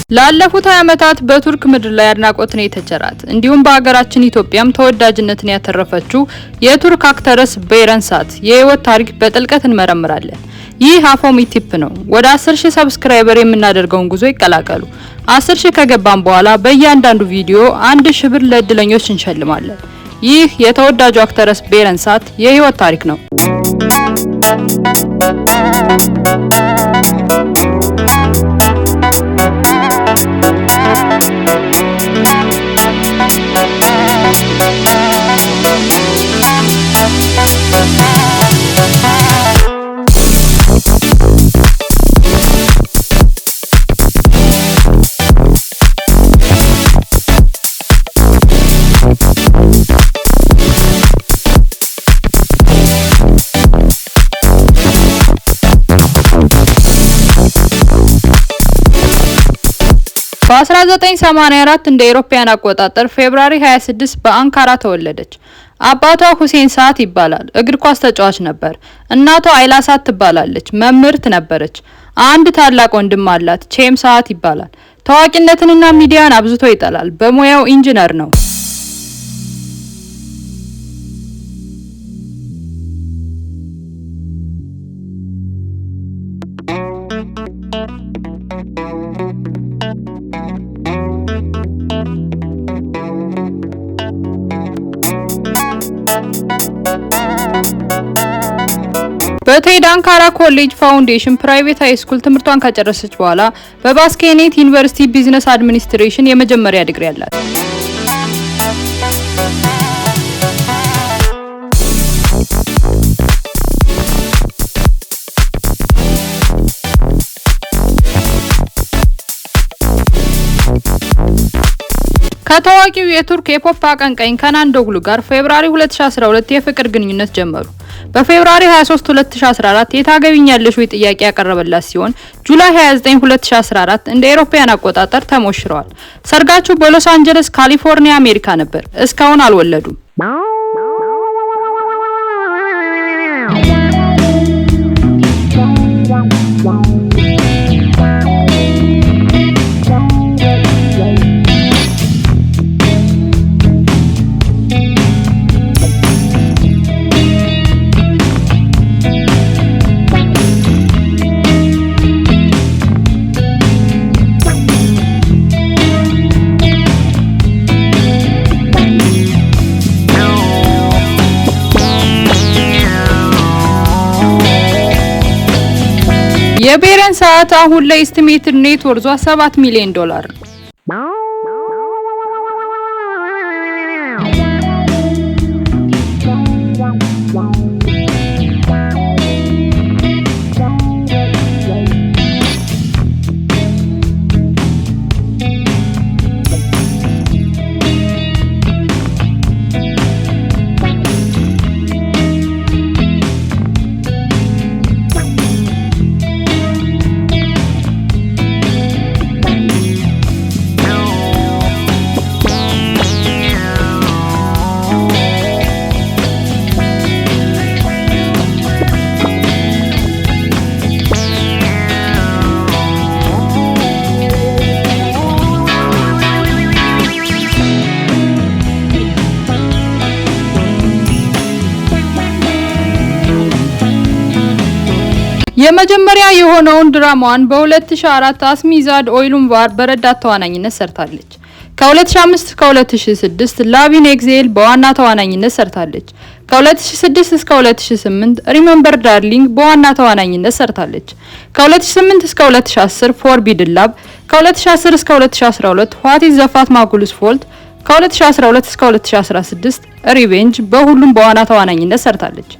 ላለፉት 20 ዓመታት በቱርክ ምድር ላይ አድናቆትን የተቸራት እንዲሁም በአገራችን ኢትዮጵያም ተወዳጅነትን ያተረፈችው የቱርክ አክተረስ ቤረን ሳት የህይወት ታሪክ በጥልቀት እንመረምራለን። ይህ አፎሚ ቲፕ ነው። ወደ 10000 ሰብስክራይበር የምናደርገውን ጉዞ ይቀላቀሉ። 10000 ከገባን በኋላ በእያንዳንዱ ቪዲዮ 1000 ብር ለእድለኞች እንሸልማለን። ይህ የተወዳጁ አክተረስ ቤረን ሳት የህይወት ታሪክ ነው። በ1984 እንደ አውሮፓውያን አቆጣጠር ፌብሩዋሪ 26 በአንካራ ተወለደች። አባቷ ሁሴን ሳት ይባላል። እግር ኳስ ተጫዋች ነበር። እናቷ አይላ ሳት ትባላለች። መምህርት ነበረች። አንድ ታላቅ ወንድም አላት። ቼም ሳት ይባላል። ታዋቂነትንና ሚዲያን አብዝቶ ይጠላል። በሙያው ኢንጂነር ነው። በቴድ አንካራ ኮሌጅ ፋውንዴሽን ፕራይቬት ሃይ ስኩል ትምህርቷን ከጨረሰች በኋላ በባስኬኔት ዩኒቨርሲቲ ቢዝነስ አድሚኒስትሬሽን የመጀመሪያ ዲግሪ አላት። ከታዋቂው የቱርክ የፖፕ አቀንቃኝ ከናን ዶግሉ ጋር ፌብሩዋሪ 2012 የፍቅር ግንኙነት ጀመሩ። በፌብሩዋሪ 23 2014 የታገቢኛለሽ ወይ ጥያቄ ያቀረበላት ሲሆን ጁላይ 29 2014 እንደ አውሮፓውያን አቆጣጠር ተሞሽረዋል። ሰርጋቸው በሎስ አንጀለስ ካሊፎርኒያ አሜሪካ ነበር። እስካሁን አልወለዱም። የቤረን ሳት አሁን ላይ ኤስቲሜትድ ኔት ወርዟ $7 ሚሊዮን ነው። የመጀመሪያ የሆነውን ድራማዋን በ2004 አስሚዛድ ኦይሉንቫር በረዳት ተዋናኝነት ሰርታለች። ከ2005 እስከ 2006 ላቪን ኤግዜል በዋና ተዋናኝነት ሰርታለች። ከ2006 እስከ 2008 ሪሜምበር ዳርሊንግ በዋና ተዋናኝነት ሰርታለች። ከ2008 እስከ 2010 ፎርቢድን ላቭ፣ ከ2010 እስከ 2012 ዋት ኢዝ ዘ ፋትማጉልስ ፎልት፣ ከ2012 እስከ 2016 ሪቬንጅ በሁሉም በዋና ተዋናኝነት ሰርታለች።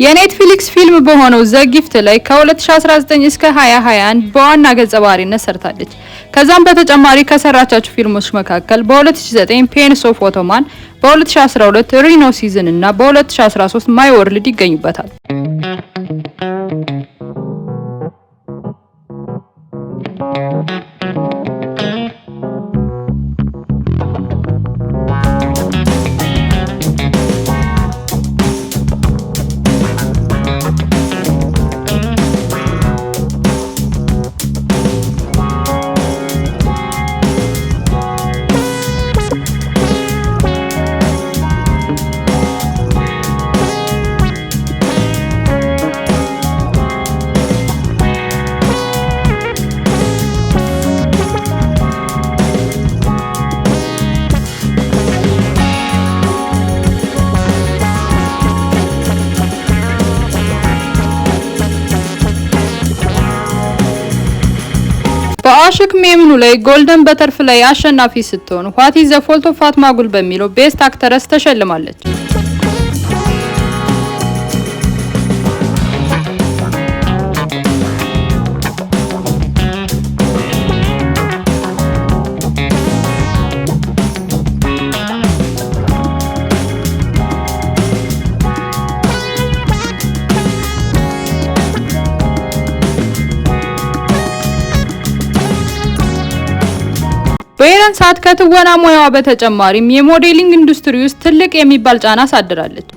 የኔትፍሊክስ ፊልም በሆነው ዘ ጊፍት ላይ ከ2019 እስከ 2021 በዋና ገጸ ባህሪነት ሰርታለች። ከዛም በተጨማሪ ከሰራቻቸው ፊልሞች መካከል በ2009 ፔንስ ኦፍ ኦቶማን፣ በ2012 ሪኖ ሲዝን እና በ2013 ማይ ወርልድ ይገኙበታል። በአሽክ ሜምኑ ላይ ጎልደን በተርፍላይ አሸናፊ ስትሆን ዋት ኢዝ ዘ ፎልት ኦፍ ፋትማ ጉል በሚለው ቤስት አክተረስ ተሸልማለች። በኢራን ሰዓት ከትወና ሙያዋ በተጨማሪም የሞዴሊንግ ኢንዱስትሪ ውስጥ ትልቅ የሚባል ጫና አሳድራለች።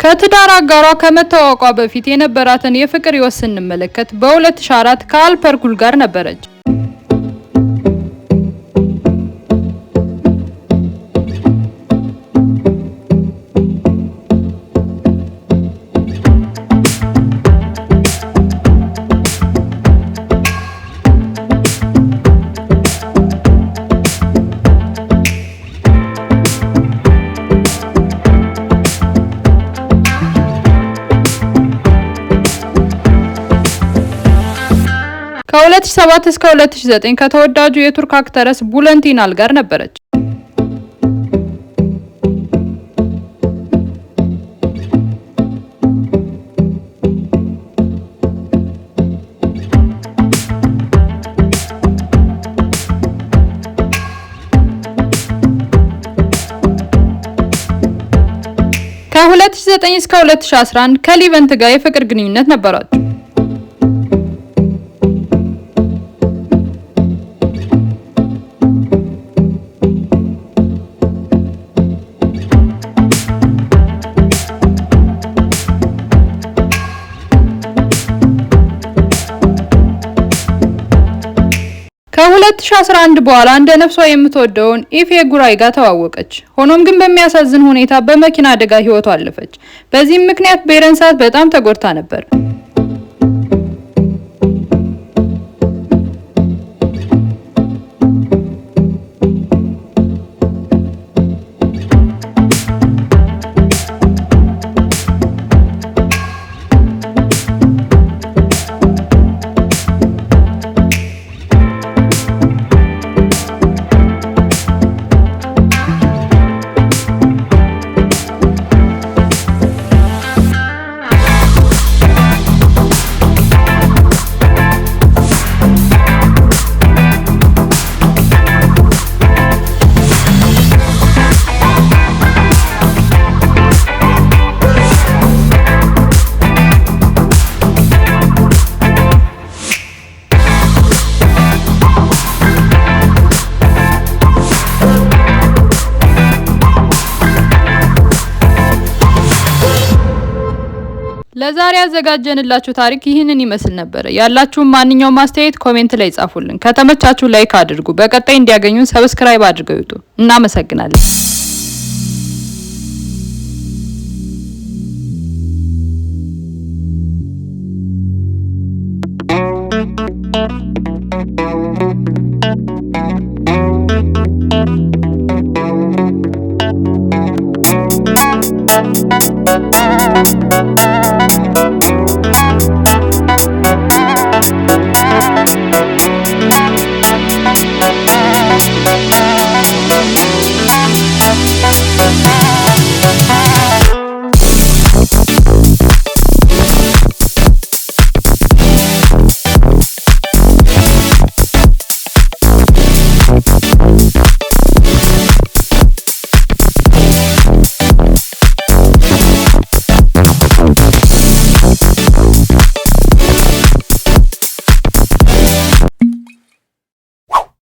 ከትዳር አጋሯ ከመተዋወቋ በፊት የነበራትን የፍቅር ህይወት ስንመለከት በ2004 ከአልፐር ጉል ጋር ነበረች። ከ2007 እስከ 2009 ከተወዳጁ የቱርክ አክተረስ ቡለንት ኢናል ጋር ነበረች። ከ2009 እስከ 2011 ከሊቨንት ጋር የፍቅር ግንኙነት ነበራቸው። ከ2011 በኋላ እንደ ነፍሷ የምትወደውን ኢፌ ጉራይ ጋር ተዋወቀች። ሆኖም ግን በሚያሳዝን ሁኔታ በመኪና አደጋ ህይወቷ አለፈች። በዚህም ምክንያት በኢራን ሰዓት በጣም ተጎድታ ነበር። ለዛሬ ያዘጋጀንላችሁ ታሪክ ይህንን ይመስል ነበር። ያላችሁን ማንኛውም አስተያየት ኮሜንት ላይ ጻፉልን። ከተመቻችሁ ላይክ አድርጉ። በቀጣይ እንዲያገኙን ሰብስክራይብ አድርገው ይውጡ። እናመሰግናለን።